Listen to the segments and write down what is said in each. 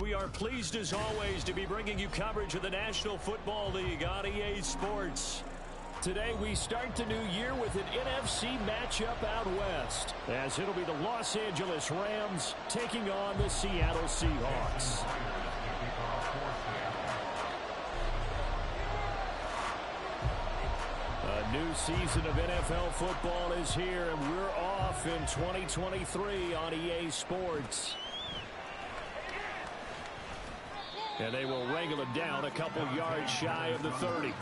We are pleased as always to be bringing you coverage of the National Football League on EA Sports. Today we start the new year with an NFC matchup out west, as it'll be the Los Angeles Rams taking on the Seattle Seahawks. A new season of NFL football is here, and we're off in 2023 on EA Sports. And they will wrangle it down a couple yards shy of the 30.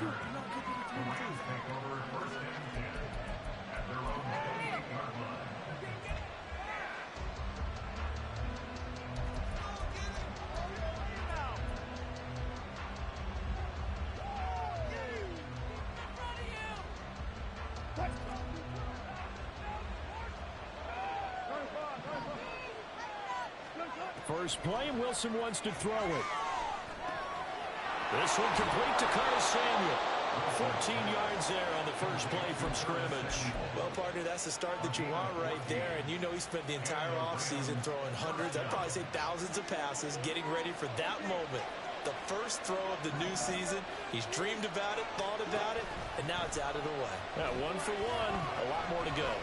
First play, and Wilson wants to throw it. This one complete to Curtis Samuel. 14 yards there on the first play from scrimmage. Well, partner, that's the start that you want right there. And you know he spent the entire offseason throwing hundreds, I'd probably say thousands of passes, getting ready for that moment. The first throw of the new season. He's dreamed about it, thought about it, and now it's out of the way. Yeah, 1 for 1. A lot more to go.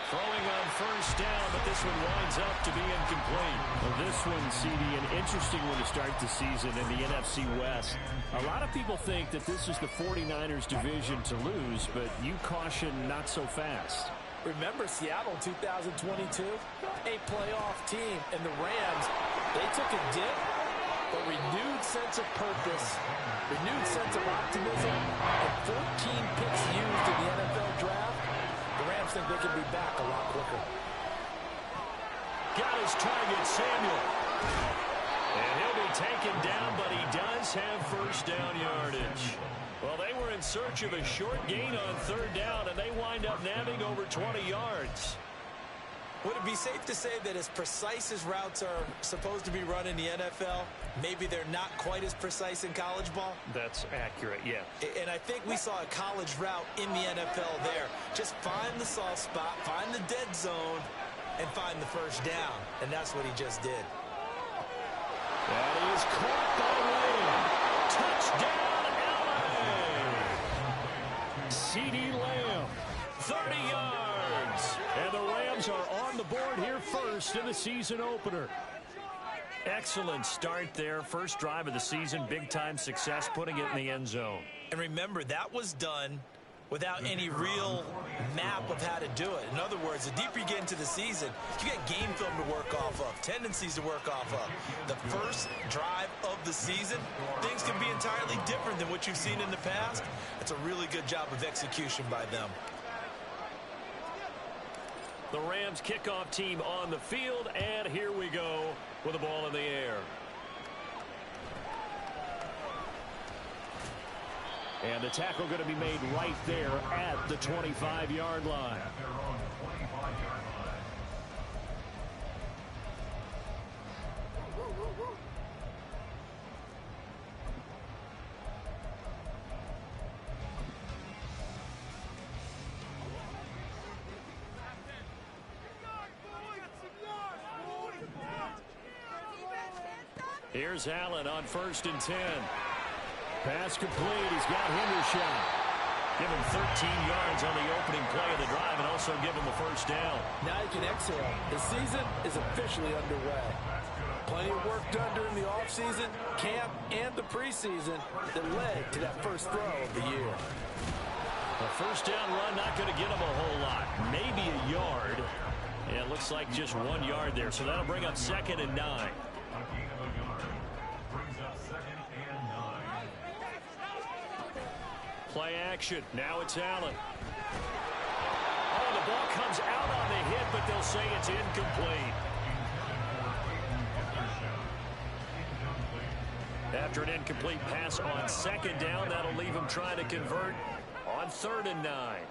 Throwing on first down, but this one winds up to be incomplete. Well, this one, CD, an interesting one to start the season in the NFC West. A lot of people think that this is the 49ers division to lose, but you caution not so fast. Remember Seattle 2022? A playoff team, and the Rams, they took a dip, but renewed sense of purpose, renewed sense of optimism, and 14 picks used in the NFL draft. The Rams think they can be back a lot quicker. Got his target, Samuel. And he'll be taken down, but he does have first down yardage. Well, they were in search of a short gain on third down, and they wind up nabbing over 20 yards. Would it be safe to say that as precise as routes are supposed to be run in the NFL, maybe they're not quite as precise in college ball? That's accurate, yeah. And I think we saw a college route in the NFL there. Just find the soft spot, find the dead zone, and find the first down. And that's what he just did. That is caught by Lamb. Touchdown, LA! CeeDee Lamb, 30 yards. And the Rams are on the board here first in the season opener. Excellent start there. First drive of the season. Big-time success, putting it in the end zone. And remember, that was done without any real map of how to do it. In other words, the deeper you get into the season, you get game film to work off of, tendencies to work off of. The first drive of the season, things can be entirely different than what you've seen in the past. It's a really good job of execution by them. The Rams kickoff team on the field, and here we go with the ball in the air. And the tackle going to be made right there at the 25-yard line. Here's Allen on 1st and 10. Pass complete. He's got Hendershot. Give him 13 yards on the opening play of the drive and also give him a first down. Now you can exhale. The season is officially underway. Plenty of work done during the offseason, camp, and the preseason that led to that first throw of the year. A first down run, not going to get him a whole lot. Maybe a yard. Yeah, it looks like just 1 yard there, so that'll bring up 2nd and 9. Play action. Now it's Allen. Oh, the ball comes out on the hit, but they'll say it's incomplete. After an incomplete pass on 2nd down, that'll leave him trying to convert on 3rd and 9.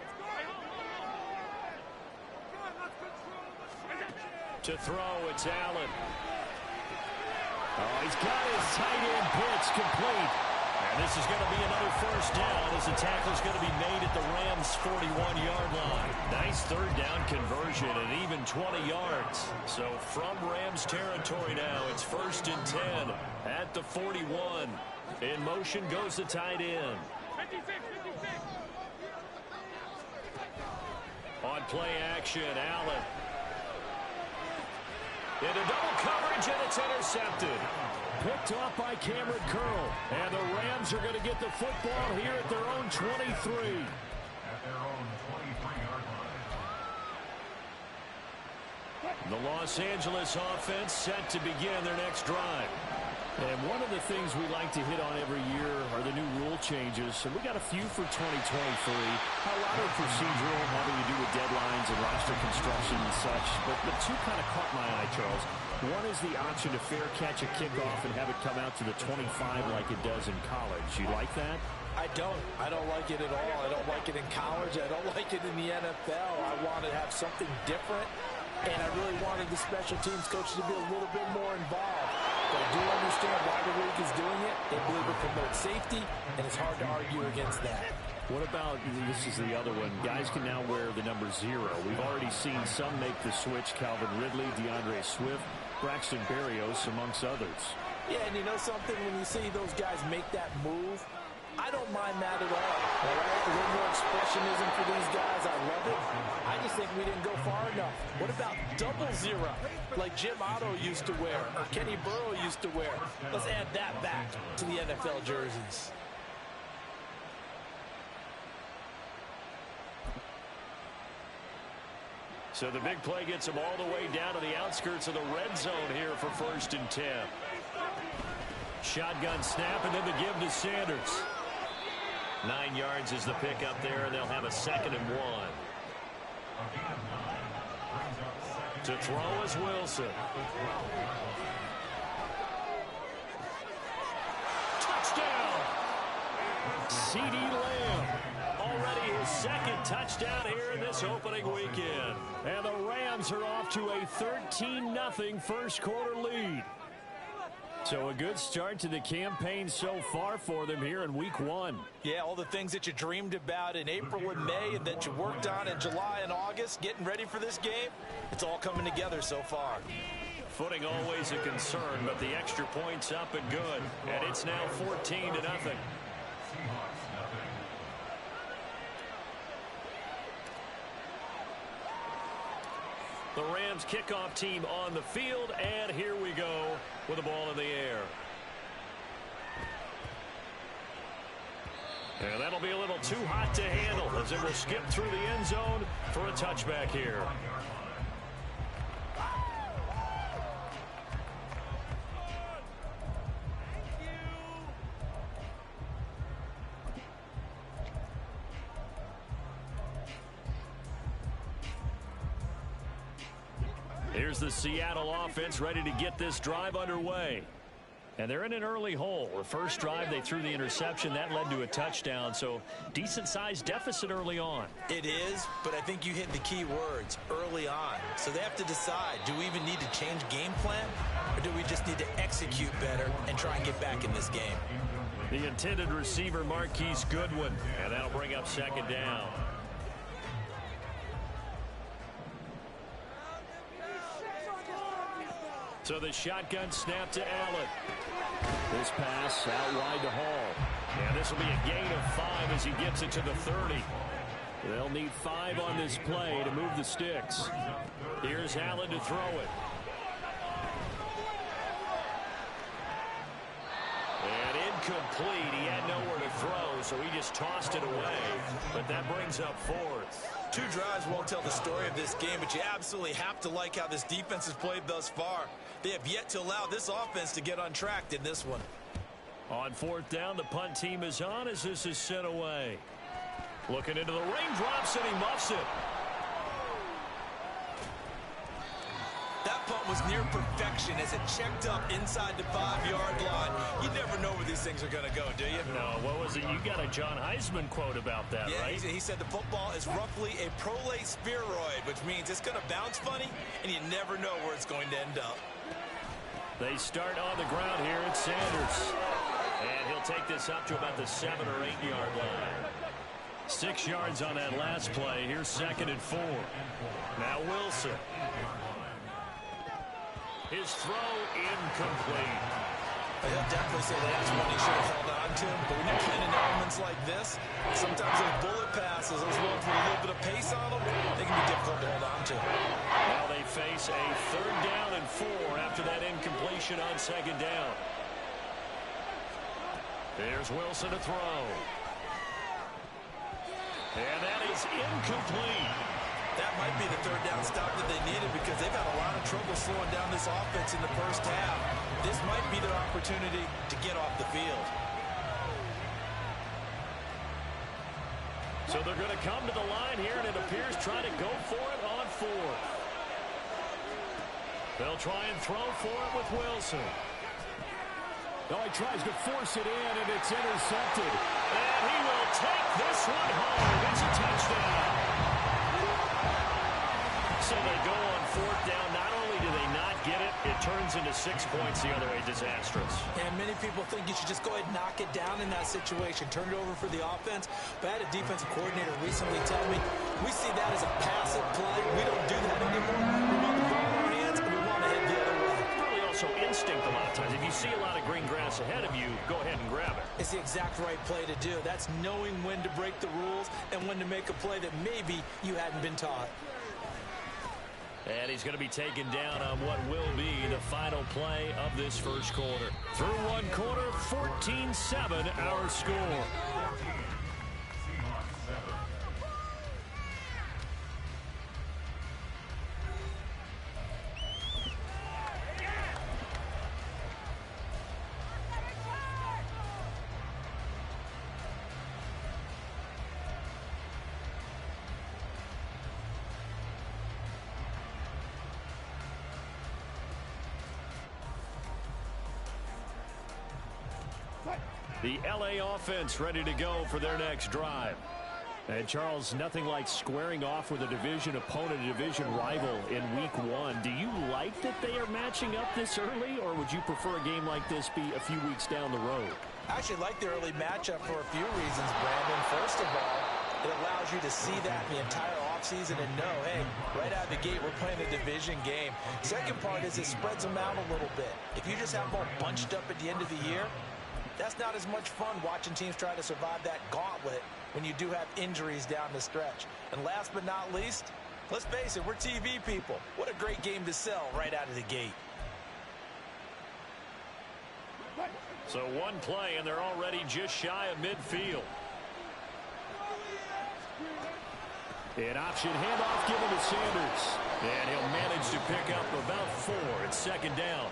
To throw, it's Allen. Oh, he's got his tight end blitz complete. And This is going to be another first down as the tackle is going to be made at the Rams' 41-yard line. Nice third down conversion and even 20 yards. So from Rams territory now, it's 1st and 10 at the 41. In motion goes the tight end. 56. On play action, Allen. Into double coverage, and it's intercepted. Picked off by Cameron Curl. And the Rams are going to get the football here at their own 23. The Los Angeles offense set to begin their next drive. And one of the things we like to hit on every year are the new rule changes. And we got a few for 2023. A lot of procedural, having to do with deadlines and roster construction and such. But two kind of caught my eye, Charles. One is the option to fair catch a kickoff and have it come out to the 25 like it does in college. You like that? I don't like it at all. I don't like it in college. I don't like it in the NFL. I want to have something different. And I really wanted the special teams coach to be a little bit more involved. But I do understand why the league is doing it. They believe it promotes safety, and it's hard to argue against that. What about, this is the other one, guys can now wear the number 0. We've already seen some make the switch, Calvin Ridley, DeAndre Swift, Braxton Berrios, amongst others. Yeah, and you know something, when you see those guys make that move, I don't mind that at all. All right? A little more expressionism for these guys. I love it. I just think we didn't go far enough. What about double 0, like Jim Otto used to wear, or Kenny Burrow used to wear? Let's add that back to the NFL jerseys. So the big play gets him all the way down to the outskirts of the red zone here for 1st and 10. Shotgun snap, and then the give to Sanders. 9 yards is the pickup there, and they'll have a 2nd and 1. To throw is Wilson. Touchdown! CeeDee Lamb. Already his 2nd touchdown here in this opening weekend. And the Rams are off to a 13-0 first quarter lead. So a good start to the campaign so far for them here in week 1. Yeah, all the things that you dreamed about in April and May and that you worked on in July and August, getting ready for this game, it's all coming together so far. Footing always a concern, but the extra point's up and good. And it's now 14-0. The Rams kickoff team on the field, and here we go with the ball in the air. And that'll be a little too hot to handle as it will skip through the end zone for a touchback here. Here's the Seattle offense ready to get this drive underway. And they're in an early hole. The first drive, they threw the interception. That led to a touchdown, so decent-sized deficit early on. It is, but I think you hit the key words, early on. So they have to decide, do we even need to change game plan, or do we just need to execute better and try and get back in this game? The intended receiver, Marquise Goodwin, and that'll bring up 2nd down. So the shotgun snap to Allen. This pass out wide to Hall. And this will be a gain of 5 as he gets it to the 30. They'll need 5 on this play to move the sticks. Here's Allen to throw it. And incomplete. He had nowhere to throw, so he just tossed it away. But that brings up 4th. 2 drives won't tell the story of this game, but you absolutely have to like how this defense has played thus far. They have yet to allow this offense to get untracked in this one. On 4th down, the punt team is on as this is sent away. Looking into the raindrops, and he muffs it. That punt was near perfection as it checked up inside the 5-yard line. You never know where these things are going to go, do you? No, what was it? You got a John Heisman quote about that, right? Yeah, he said the football is roughly a prolate spheroid, which means it's going to bounce funny, and you never know where it's going to end up. They start on the ground here. It's Sanders. And he'll take this up to about the 7 or 8 yard line. 6 yards on that last play. Here's 2nd and 4. Now Wilson. His throw incomplete. He'll definitely say that's one he should have held on to. But when you're playing in elements like this, sometimes those bullet passes, those ones with a little bit of pace on them, they can be difficult to hold on to. Now they face a 3rd down and 4 after that incompletion on 2nd down. There's Wilson to throw. And that is incomplete. That might be the 3rd down stop that they needed because they've had a lot of trouble slowing down this offense in the first half. This might be their opportunity to get off the field. So they're going to come to the line here, and it appears trying to go for it on 4th. They'll try and throw for it with Wilson. No, he tries to force it in, and it's intercepted. And he will take this one home. It's a touchdown. So they go on 4th down. Not only do they not get it, it turns into 6 points the other way. Disastrous. And many people think you should just go ahead and knock it down in that situation. Turn it over for the offense. But I had a defensive coordinator recently tell me, we see that as a passive play. We don't do that anymore. We want the ball in our hands, and we want to head the other way. Probably also instinct a lot of times. If you see a lot of green grass ahead of you, go ahead and grab it. It's the exact right play to do. That's knowing when to break the rules and when to make a play that maybe you hadn't been taught. And he's going to be taken down on what will be the final play of this first quarter. Through one quarter, 14-7 our score. The LA offense ready to go for their next drive. And Charles, nothing like squaring off with a division opponent, a division rival in week 1. Do you like that they are matching up this early, or would you prefer a game like this be a few weeks down the road? I actually like the early matchup for a few reasons, Brandon. First of all, it allows you to see that in the entire offseason and know, hey, right out of the gate, we're playing a division game. Second part is it spreads them out a little bit. If you just have them all bunched up at the end of the year, that's not as much fun watching teams try to survive that gauntlet when you do have injuries down the stretch. And last but not least, let's face it, we're TV people. What a great game to sell right out of the gate. So one play, and they're already just shy of midfield. An option handoff given to Sanders. And he'll manage to pick up about 4. It's 2nd down.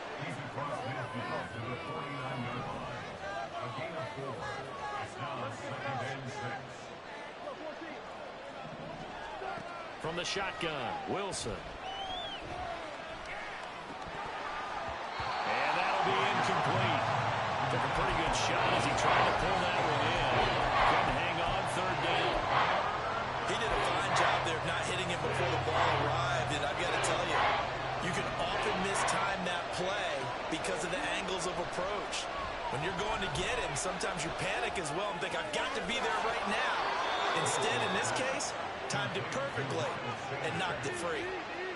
From the shotgun, Wilson. And that'll be incomplete. Took a pretty good shot as he tried to pull that one in. Couldn't hang on 3rd down. He did a fine job there of not hitting it before the ball arrived. And I've got to tell you, you can often mistime that play because of the angles of approach. When you're going to get him, sometimes you panic as well and think, I've got to be there right now. Instead, in this case, timed it perfectly and knocked it free.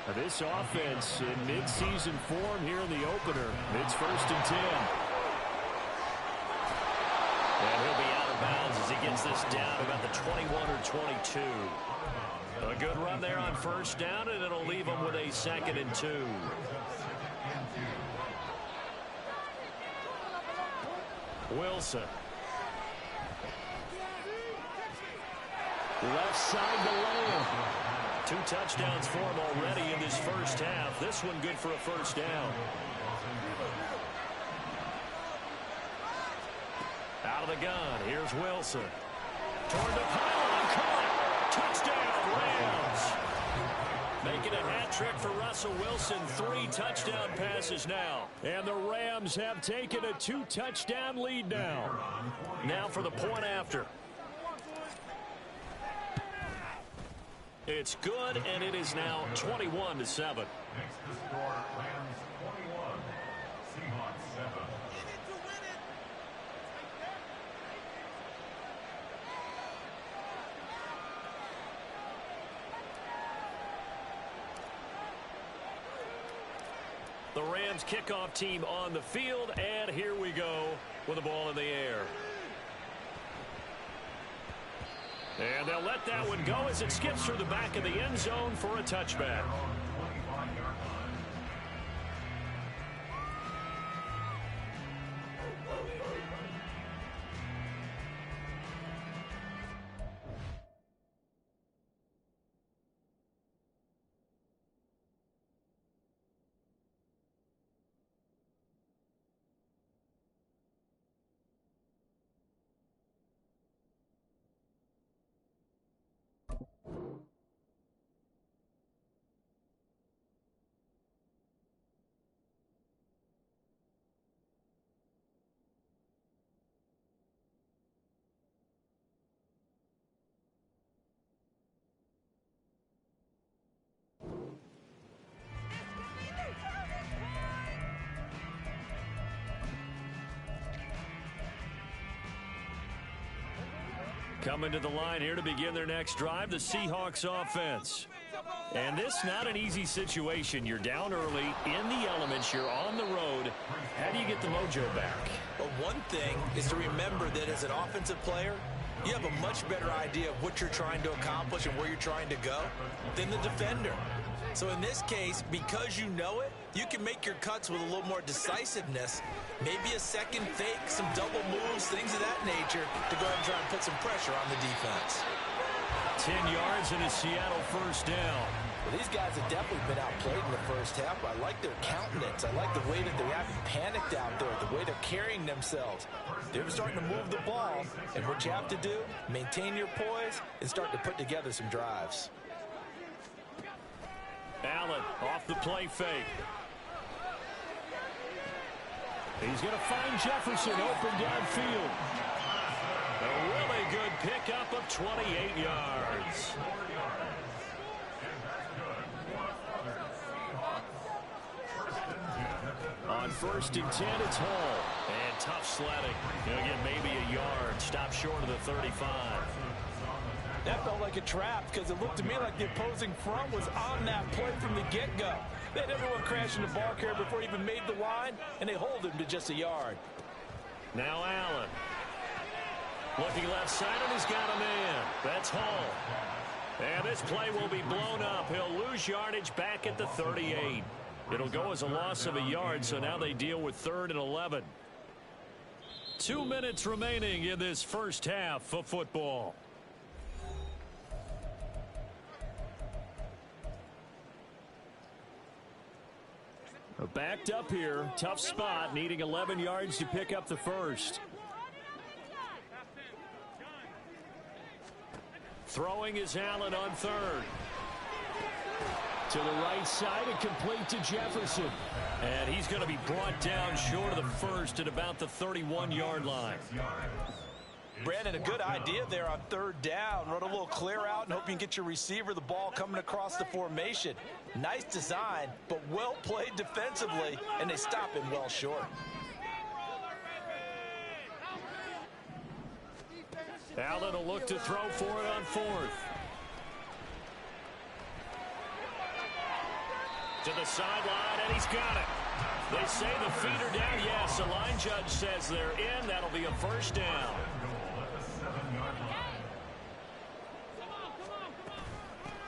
Now this offense in mid-season form here in the opener. It's 1st and 10. And he'll be out of bounds as he gets this down about the 21 or 22. A good run there on 1st down, and it'll leave him with a 2nd and 2. Wilson. Left side to Lamb. 2 touchdowns for him already in this first half. This one good for a 1st down. Out of the gun, here's Wilson. Toward the pylon, caught. Touchdown, Rams. Making a hat trick for Russell Wilson. 3 touchdown passes now. And the Rams have taken a 2-touchdown lead now. Now for the point after. It's good, and it is now 21-7. Next to score, Rams 21, Seahawks 7. The Rams kickoff team on the field, and here we go with the ball in the air. And they'll let that one go as it skips through the back of the end zone for a touchback. Coming to the line here to begin their next drive, the Seahawks offense. And this not an easy situation. You're down early, in the elements, you're on the road. How do you get the mojo back? Well, one thing is to remember that as an offensive player, you have a much better idea of what you're trying to accomplish and where you're trying to go than the defender. So in this case, because you know it, you can make your cuts with a little more decisiveness, maybe a second fake, some double moves, things of that nature, to go ahead and try and put some pressure on the defense. 10 yards and a Seattle first down. Well, these guys have definitely been outplayed in the first half. I like their countenance. I like the way that they haven't panicked out there, the way they're carrying themselves. They're starting to move the ball, and what you have to do, maintain your poise and start to put together some drives. Allen off the play fake. He's going to find Jefferson open downfield. A really good pickup of 28 yards. On 1st and 10, it's Hall. And tough sledding. He'll get maybe a yard. Stop short of the 35. That felt like a trap because it looked to me like the opposing front was on that play from the get-go. They had everyone crashing the ball carrier before he even made the line, and they hold him to just a yard. Now Allen. Looking left side, and he's got a man. That's Hall. And this play will be blown up. He'll lose yardage back at the 38. It'll go as a loss of a yard, so now they deal with 3rd and 11. 2 minutes remaining in this first half of football. Backed up here. Tough spot. Needing 11 yards to pick up the first. Throwing is Allen on 3rd. To the right side and complete to Jefferson. And he's going to be brought down short of the first at about the 31-yard line. Brandon, a good idea there on 3rd down. Run a little clear out and hope you can get your receiver the ball coming across the formation. Nice design, but well played defensively, and they stop him well short. Allen will look to throw for it on 4th. To the sideline, and he's got it. They say the feet are down. Yes, the line judge says they're in. That'll be a first down.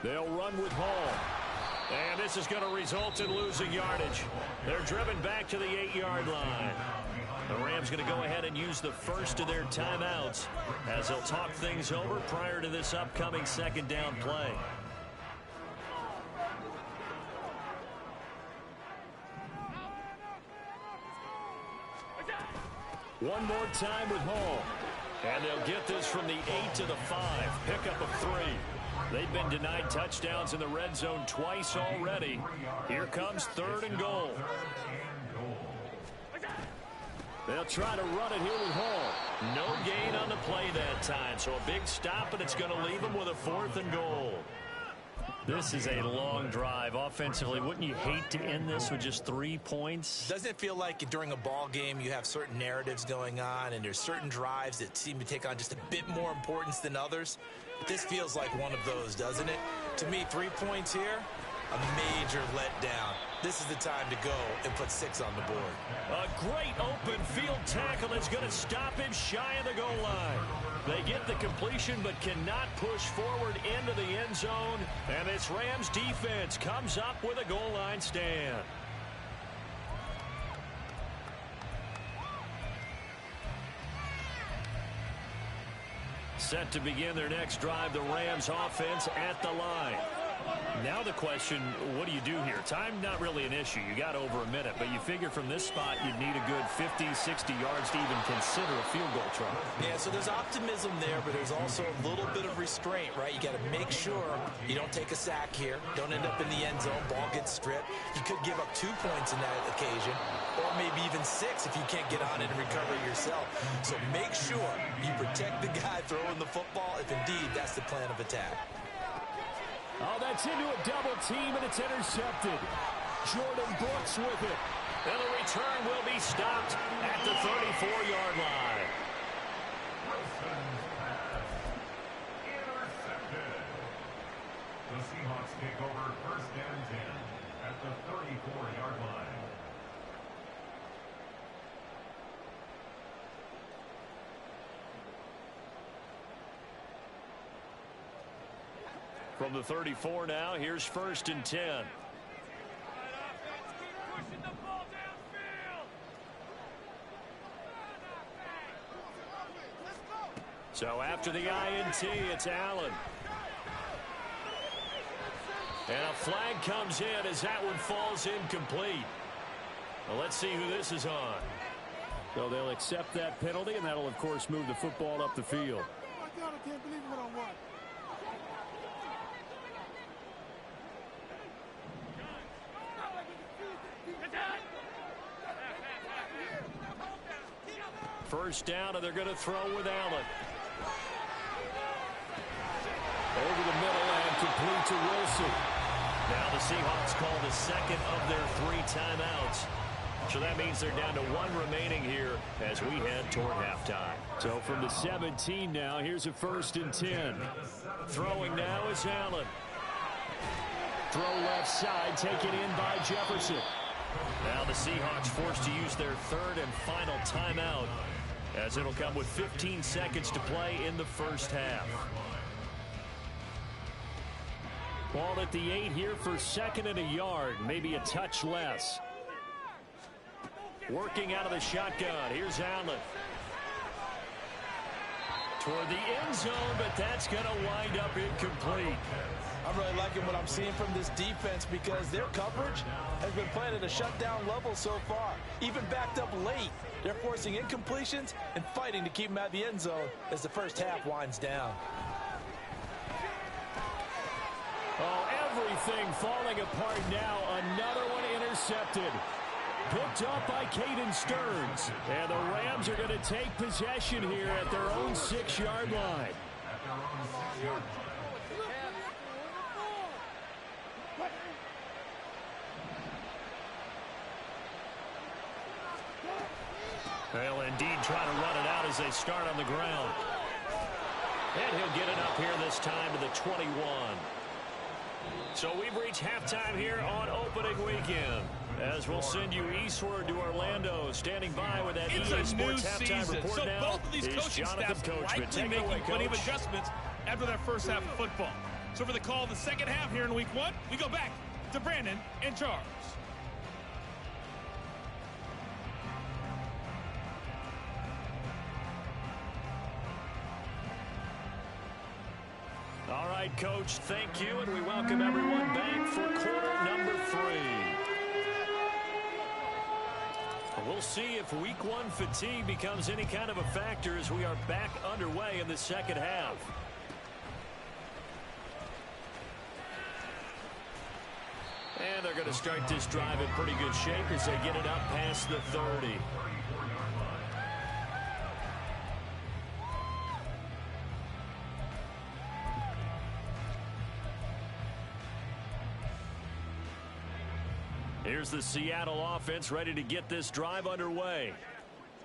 They'll run with Hall. And this is going to result in losing yardage. They're driven back to the 8-yard line. The Rams going to go ahead and use the first of their timeouts as they'll talk things over prior to this upcoming 2nd down play. One more time with Hall. And they'll get this from the 8 to the 5. Pickup of 3. They've been denied touchdowns in the red zone twice already. Here comes 3rd and goal. They'll try to run it here with Hall. No gain on the play that time, so a big stop, and it's going to leave them with a 4th and goal. This is a long drive offensively. Wouldn't you hate to end this with just 3 points? Doesn't it feel like during a ball game you have certain narratives going on and there's certain drives that seem to take on just a bit more importance than others? But this feels like one of those, doesn't it? To me, 3 points here, a major letdown. this is the time to go and put 6 on the board. A great open field tackle that's going to stop him shy of the goal line. They get the completion but cannot push forward into the end zone. And this Rams defense comes up with a goal line stand. Set to begin their next drive, the Rams offense at the line. Now the question, what do you do here? Time not really an issue. You got over a minute, but you figure from this spot you'd need a good 50, 60 yards to even consider a field goal try. Yeah, so there's optimism there, but there's also a little bit of restraint, right? You got to make sure you don't take a sack here. Don't end up in the end zone. Ball gets stripped. You could give up 2 points in that occasion, or maybe even 6 if you can't get on it and recover yourself. So make sure you protect the guy throwing the football if indeed that's the plan of attack. Oh, that's into a double team, and it's intercepted. Jordan Brooks with it. And the return will be stopped at the 34-yard line. Intercepted. The Seahawks take over 1st and 10 at the 34-yard line. From the 34 now, here's 1st and 10. So after the INT, it's Allen. And a flag comes in as that one falls incomplete. Well, let's see who this is on. So they'll accept that penalty, and that'll, of course, move the football up the field. Oh, my God, I can't believe what I want. First down, and they're going to throw with Allen. Over the middle and complete to Wilson. Now the Seahawks call the second of their 3 timeouts. So that means they're down to 1 remaining here as we head toward halftime. So from the 17 now, here's a 1st and 10. Throwing now is Allen. Throw left side, taken in by Jefferson. Now the Seahawks forced to use their 3rd and final timeout, as it'll come with 15 seconds to play in the first half. Ball at the 8 here for 2nd and a yard, maybe a touch less. Working out of the shotgun. Here's Allen. Toward the end zone, but that's going to wind up incomplete. I'm really liking what I'm seeing from this defense because their coverage has been playing at a shutdown level so far. Even backed up late, they're forcing incompletions and fighting to keep them at the end zone as the first half winds down. Oh, everything falling apart now. Another one intercepted. Picked up by Caden Stearns. And the Rams are going to take possession here at their own 6-yard line. They'll indeed try to run it out as they start on the ground. And he'll get it up here this time to the 21. So we've reached halftime here on opening weekend, as we'll send you eastward to Orlando. Standing by with that EA Sports halftime report so now both of these coaching staffs likely making plenty of adjustments after that first half of football. So for the call of the second half here in week 1, we go back to Brandon and Charles. All right, Coach, thank you, and we welcome everyone back for quarter number 3. We'll see if week 1 fatigue becomes any kind of a factor as we are back underway in the second half. And they're going to start this drive in pretty good shape as they get it up past the 30. Here's the Seattle offense ready to get this drive underway.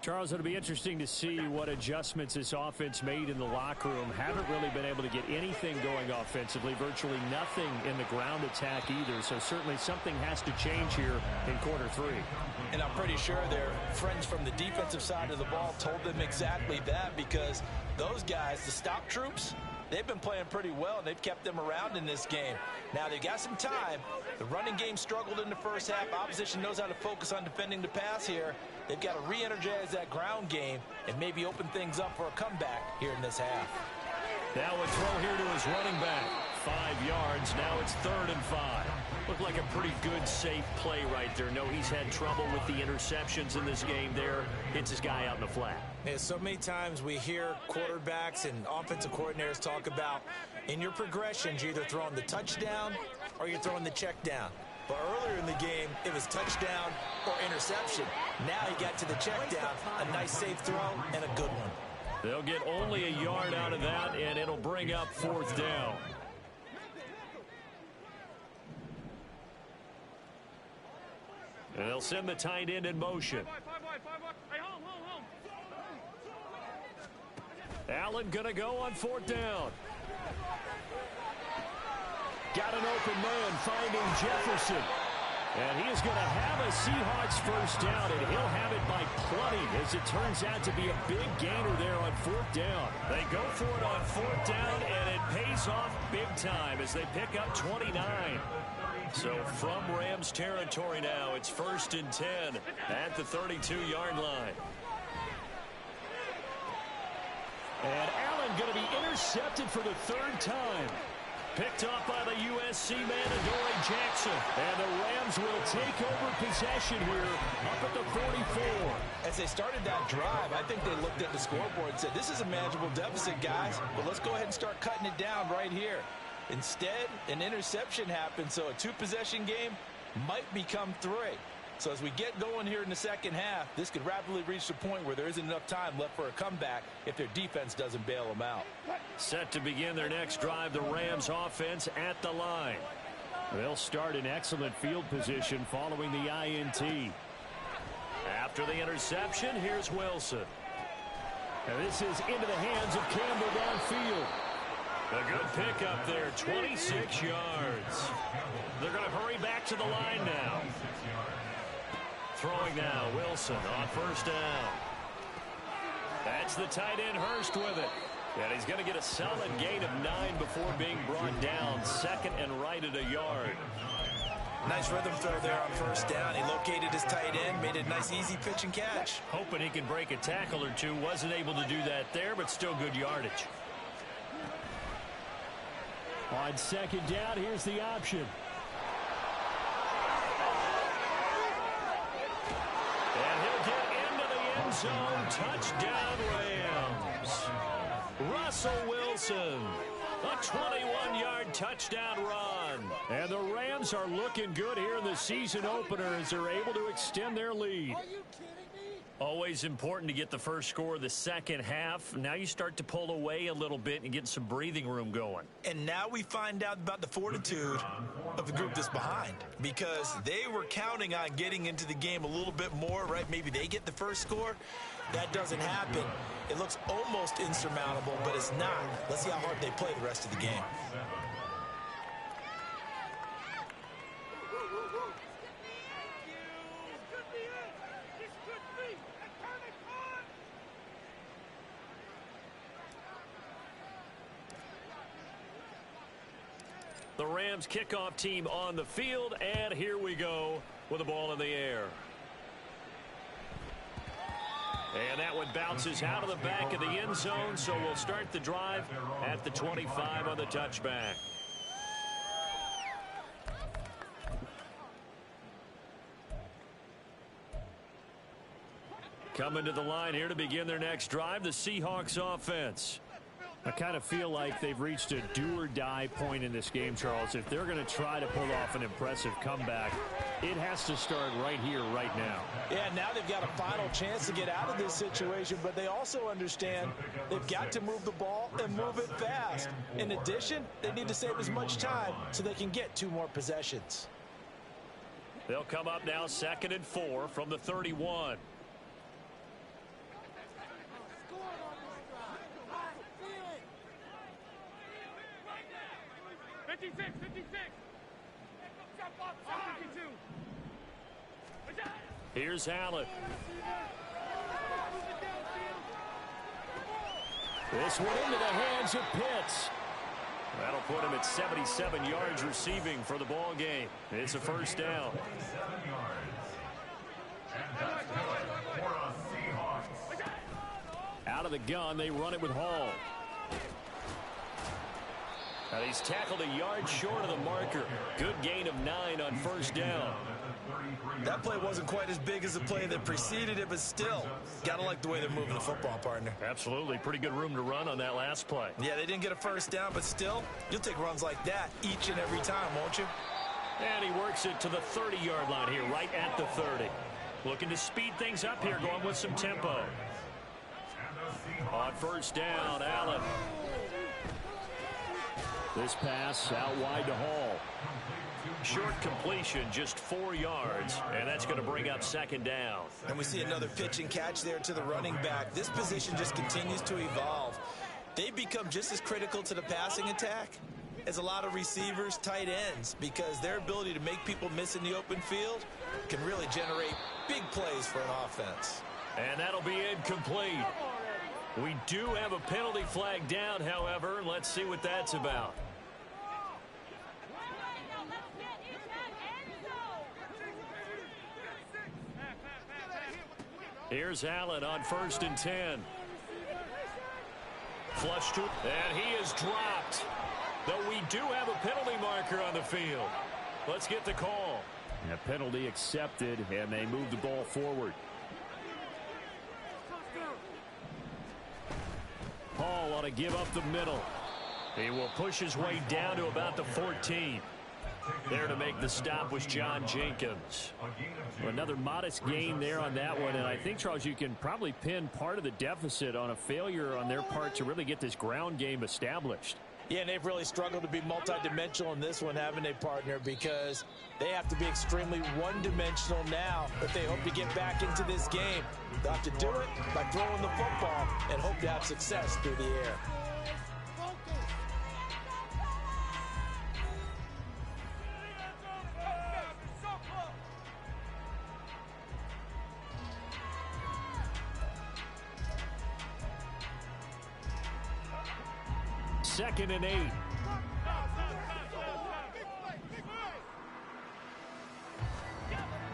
Charles, it'll be interesting to see what adjustments this offense made in the locker room. Haven't really been able to get anything going offensively, virtually nothing in the ground attack either. So certainly something has to change here in quarter 3. And I'm pretty sure their friends from the defensive side of the ball told them exactly that, because those guys, the stop troops, they've been playing pretty well, and they've kept them around in this game. Now, they've got some time. The running game struggled in the first half. Opposition knows how to focus on defending the pass here. They've got to re-energize that ground game and maybe open things up for a comeback here in this half. Now a throw here to his running back. 5 yards. Now it's 3rd and 5. Looked like a pretty good, safe play right there. No, he's had trouble with the interceptions in this game there. Hits his guy out in the flat. Yeah, so many times we hear quarterbacks and offensive coordinators talk about in your progressions, you're either throwing the touchdown or you're throwing the check down. But earlier in the game, it was touchdown or interception. Now he got to the check down, a nice safe throw, and a good one. They'll get only a yard out of that, and it'll bring up 4th down. And they'll send the tight end in motion. Allen going to go on 4th down. Got an open man finding Jefferson. And he is going to have a Seahawks first down, and he'll have it by plenty, as it turns out to be a big gainer there on 4th down. They go for it on 4th down, and it pays off big time as they pick up 29. So from Rams territory now, it's 1st and 10 at the 32-yard line. And Allen going to be intercepted for the 3rd time. Picked off by the USC man, Adoree Jackson. And the Rams will take over possession here up at the 44. As they started that drive, I think they looked at the scoreboard and said, this is a manageable deficit, guys, but let's go ahead and start cutting it down right here. Instead, an interception happened, so a 2-possession game might become 3. So as we get going here in the second half, this could rapidly reach the point where there isn't enough time left for a comeback if their defense doesn't bail them out. Set to begin their next drive, the Rams offense at the line. They'll start in excellent field position following the INT. After the interception, here's Wilson. And this is into the hands of Campbell downfield. A good pickup there, 26 yards. They're going to hurry back to the line now. Throwing now, Wilson on 1st down. That's the tight end, Hurst, with it. And he's going to get a solid gain of 9 before being brought down. 2nd and right at a yard. Nice rhythm throw there on 1st down. He located his tight end, made a nice easy pitch and catch. Hoping he can break a tackle or two. Wasn't able to do that there, but still good yardage. On 2nd down, here's the option. And he'll get into the end zone. Touchdown, Rams. Russell Wilson. A 21-yard touchdown run. And the Rams are looking good here in the season opener as they're able to extend their lead. Are you kidding me? Always important to get the first score of the second half. Now you start to pull away a little bit and get some breathing room going. And now we find out about the fortitude of the group that's behind, because they were counting on getting into the game a little bit more, right? Maybe they get the first score. That doesn't happen. It looks almost insurmountable, but it's not. Let's see how hard they play the rest of the game. The Rams kickoff team on the field, and here we go with the ball in the air. And that one bounces out of the back of the end zone, so we'll start the drive at the 25 on the touchback. Coming to the line here to begin their next drive, the Seahawks offense. I kind of feel like they've reached a do-or-die point in this game, Charles. If they're going to try to pull off an impressive comeback, it has to start right here, right now. Yeah, now they've got a final chance to get out of this situation, but they also understand they've got to move the ball and move it fast. In addition, they need to save as much time so they can get 2 more possessions. They'll come up now 2nd and 4 from the 31. Here's Allen. This one into the hands of Pitts. That'll put him at 77 yards receiving for the ball game. It's a first down. 7 yards. And that's good for a Seahawks. Out of the gun, they run it with Hall. And he's tackled a yard short of the marker. Good gain of 9 on first down. That play wasn't quite as big as the play that preceded it, but still, gotta like the way they're moving the football, partner. Absolutely. Pretty good room to run on that last play. Yeah, they didn't get a first down, but still, you'll take runs like that each and every time, won't you? And he works it to the 30-yard line here, right at the 30. Looking to speed things up here, going with some tempo. On first down, Allen. This pass out wide to Hall. Short completion, just 4 yards, and that's going to bring up second down. And we see another pitch and catch there to the running back. This position just continues to evolve. They've become just as critical to the passing attack as a lot of receivers, tight ends, because their ability to make people miss in the open field can really generate big plays for an offense. And that'll be incomplete. We do have a penalty flag down, however. Let's see what that's about. Here's Allen on first and 10. Flush to, and he is dropped. Though we do have a penalty marker on the field. Let's get the call. A penalty accepted, and they move the ball forward. Hall ought to give up the middle. He will push his way down to about the 14. There to make the stop was John Jenkins. Another modest gain there on that one, and I think, Charles, you can probably pin part of the deficit on a failure on their part to really get this ground game established. Yeah, and they've really struggled to be multidimensional in this one, haven't they, partner? Because they have to be extremely one-dimensional now if they hope to get back into this game. They'll have to do it by throwing the football and hope to have success through the air. Second and 8.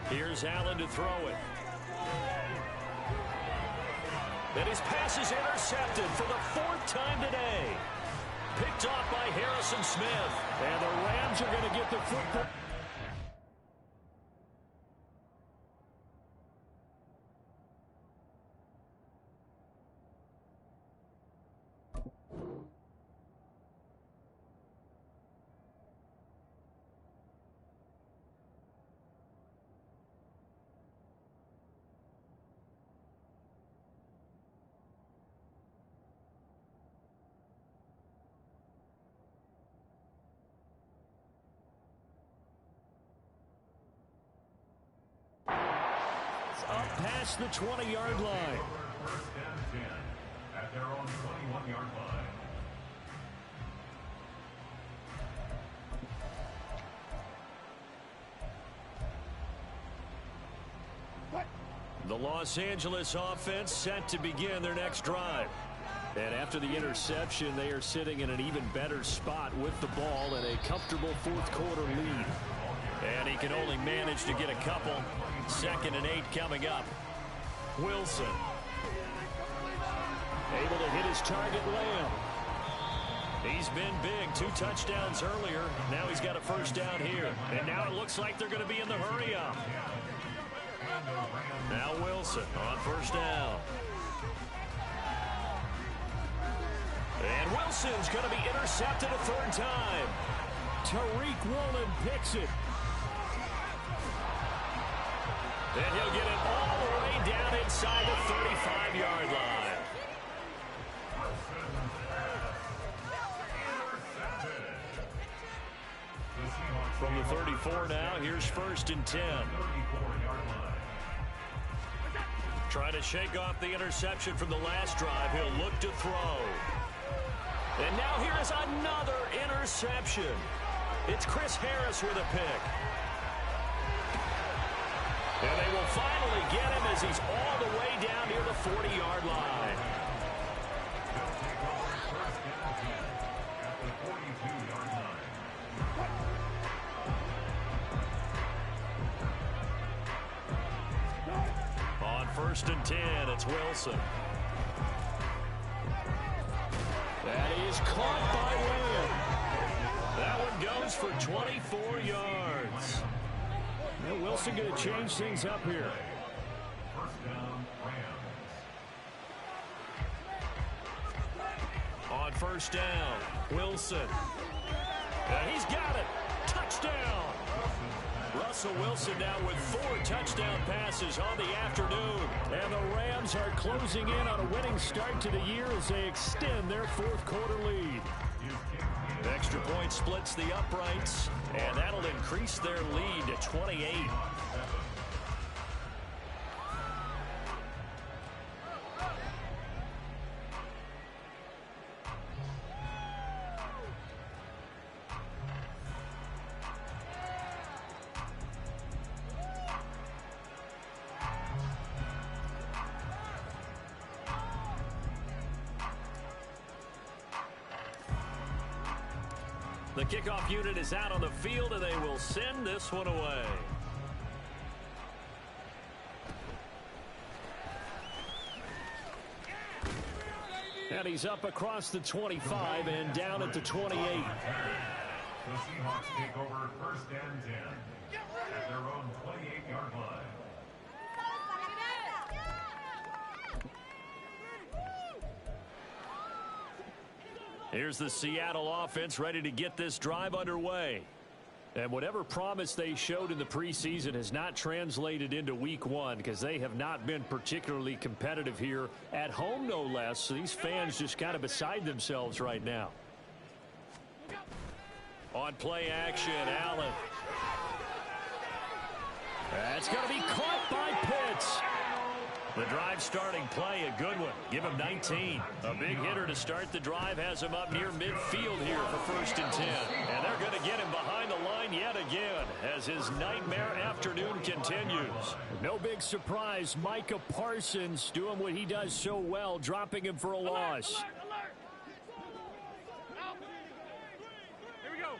Here's Allen to throw it. And his pass is intercepted for the 4th time today. Picked off by Harrison Smith. And the Rams are going to get the football. Up past the 20-yard line. First and 10 at their own 21-yard line. The Los Angeles offense set to begin their next drive. And after the interception, they are sitting in an even better spot with the ball and a comfortable fourth-quarter lead. And he can only manage to get a couple. Second and 8 coming up. Wilson. Able to hit his target, Lamb. He's been big. 2 touchdowns earlier. Now he's got a first down here. And now it looks like they're going to be in the hurry-up. Now Wilson on first down. And Wilson's going to be intercepted a 3rd time. Tariq Woolen picks it. And he'll get it all the way down inside the 35-yard line. From the 34 now, here's first and 10. Trying to shake off the interception from the last drive. He'll look to throw. And now here is another interception. It's Chris Harris with a pick. And they will will finally get him as he's all the way down near the 40-yard line. On 1st and 10, it's Wilson. That is caught by Lamb. That one goes for 24 yards. Now Wilson going to change things up here. On 1st down, Wilson. And he's got it. Touchdown. Russell Wilson now with 4 touchdown passes on the afternoon. And the Rams are closing in on a winning start to the year as they extend their 4th quarter lead. The extra point splits the uprights, and that'll increase their lead to 28. The kickoff unit is out on the field, and they will send this one away. And he's up across the 25 and down at the 28. The Seahawks take over 1st and 10 at their own 28-yard line. Here's the Seattle offense ready to get this drive underway. And whatever promise they showed in the preseason has not translated into week 1 because they have not been particularly competitive here at home, no less. So these fans just kind of beside themselves right now. On play action, Allen. That's going to be caught by Pitts. The drive starting play, a good one. Give him 19. A big hitter to start the drive has him up near midfield here for 1st and 10. And they're going to get him behind the line yet again as his nightmare afternoon continues. No big surprise, Micah Parsons doing what he does so well, dropping him for a loss. Here we go.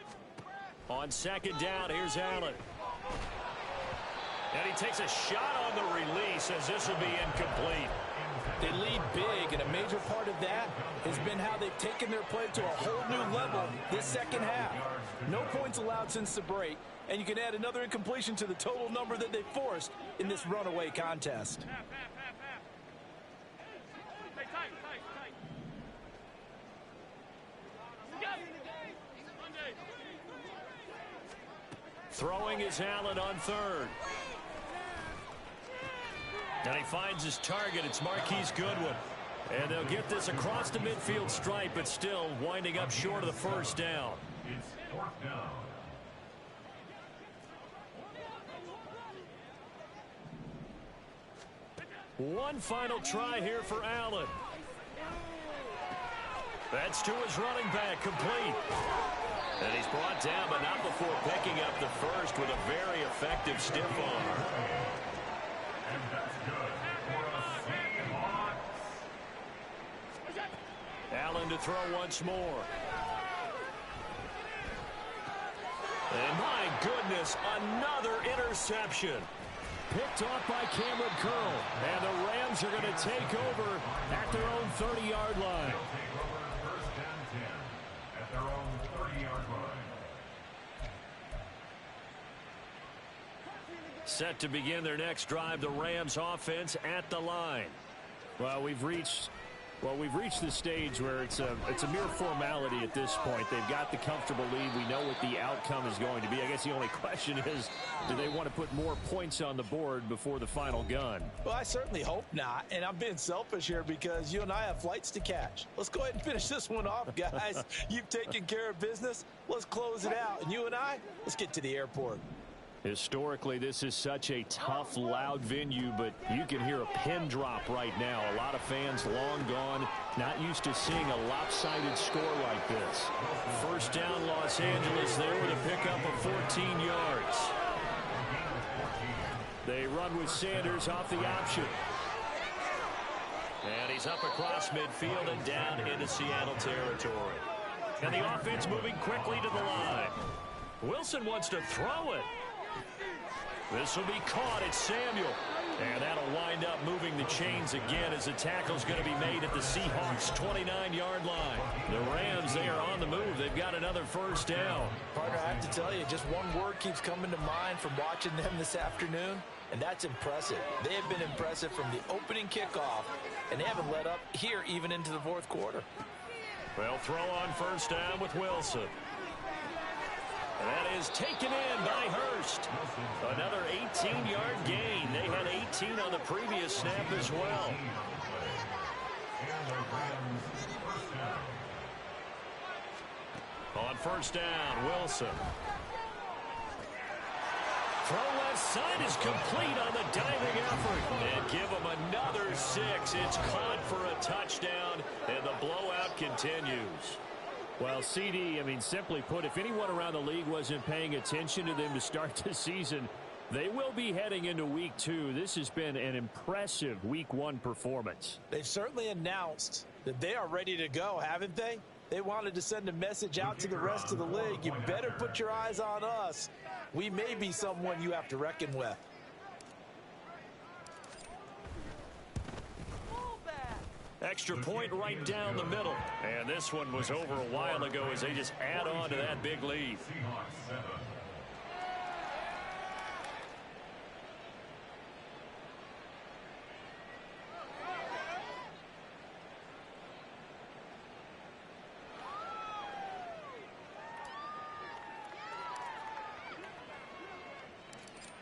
On 2nd down, here's Allen. And he takes a shot on the release as this will be incomplete. They lead big, and a major part of that has been how they've taken their play to a whole new level this second half. No points allowed since the break, and you can add another incompletion to the total number that they forced in this runaway contest. Throwing is Allen on 3rd. And he finds his target. It's Marquise Goodwin. And they'll get this across the midfield stripe, but still winding up short of the 1st down. It's 4th down. One final try here for Allen. That's to his running back, complete. And he's brought down, but not before picking up the 1st with a very effective stiff arm. And that's good for a Seahawks. Allen to throw once more. And my goodness, another interception. Picked off by Cameron Curl. And the Rams are going to take over at their own 30-yard line. They'll take over 1st and 10 at their own 30-yard line. Set to begin their next drive, the Rams offense at the line. Well, we've reached the stage where it's a mere formality at this point. They've got the comfortable lead. We know what the outcome is going to be. I guess the only question is, do they want to put more points on the board before the final gun? Well, I certainly hope not, and I'm being selfish here because you and I have flights to catch. Let's go ahead and finish this one off, guys. You've taken care of business. Let's close it out, and you and I, let's get to the airport. Historically, this is such a tough, loud venue, but you can hear a pin drop right now. A lot of fans long gone, not used to seeing a lopsided score like this. 1st down, Los Angeles there with a pickup of 14 yards. They run run with Sanders off the option. And he's up across midfield and down into Seattle territory. And the offense moving quickly to the line. Wilson wants to throw it. This will be caught. It's Samuel. And that'll wind up moving the chains again as the tackle's going to be made at the Seahawks' 29-yard line. The Rams, they are on the move. They've got another first down. Partner, I have to tell you, just one word keeps coming to mind from watching them this afternoon, and that's impressive. They have been impressive from the opening kickoff, and they haven't let up here even into the fourth quarter. Well, throw on first down with Wilson. And that is taken in by Hurst. Another 18-yard gain. They had 18 on the previous snap as well. On first down, Wilson. Throw left side is complete on the diving effort. And give him another 6. It's caught for a touchdown, and the blowout continues. Well, CD, simply put, if anyone around the league wasn't paying attention to them to start the season, they will be heading into week 2. This has been an impressive week 1 performance. They've certainly announced that they are ready to go, haven't they? They wanted to send a message out to the rest of the league. You better put your eyes on us. We may be someone you have to reckon with. Extra point right down the middle. And this one was over a while ago as they just add on to that big lead.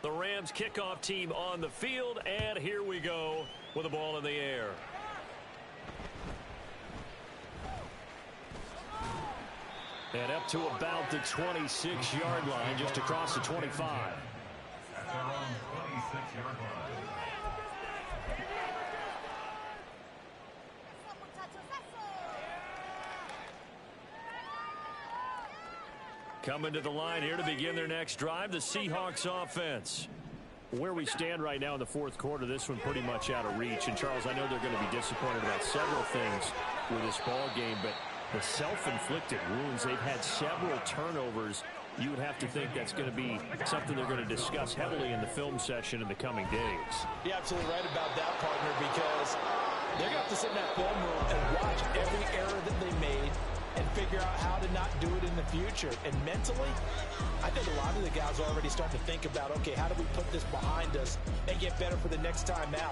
The Rams kickoff team on the field, and here we go with the ball in the air. And up to about the 26-yard line, just across the 25. At their own 26-yard line. Coming to the line here to begin their next drive, the Seahawks offense. Where we stand right now in the fourth quarter, this one pretty much out of reach. And, Charles, I know they're going to be disappointed about several things with this ball game, but the self-inflicted wounds, they've had several turnovers. You would have to think that's going to be something they're going to discuss heavily in the film session in the coming days. You're absolutely right about that, partner, because they're going to have to sit in that film room and watch every error that they made and figure out how to not do it in the future. And mentally, I think a lot of the guys are already starting to think about, okay, how do we put this behind us and get better for the next time out?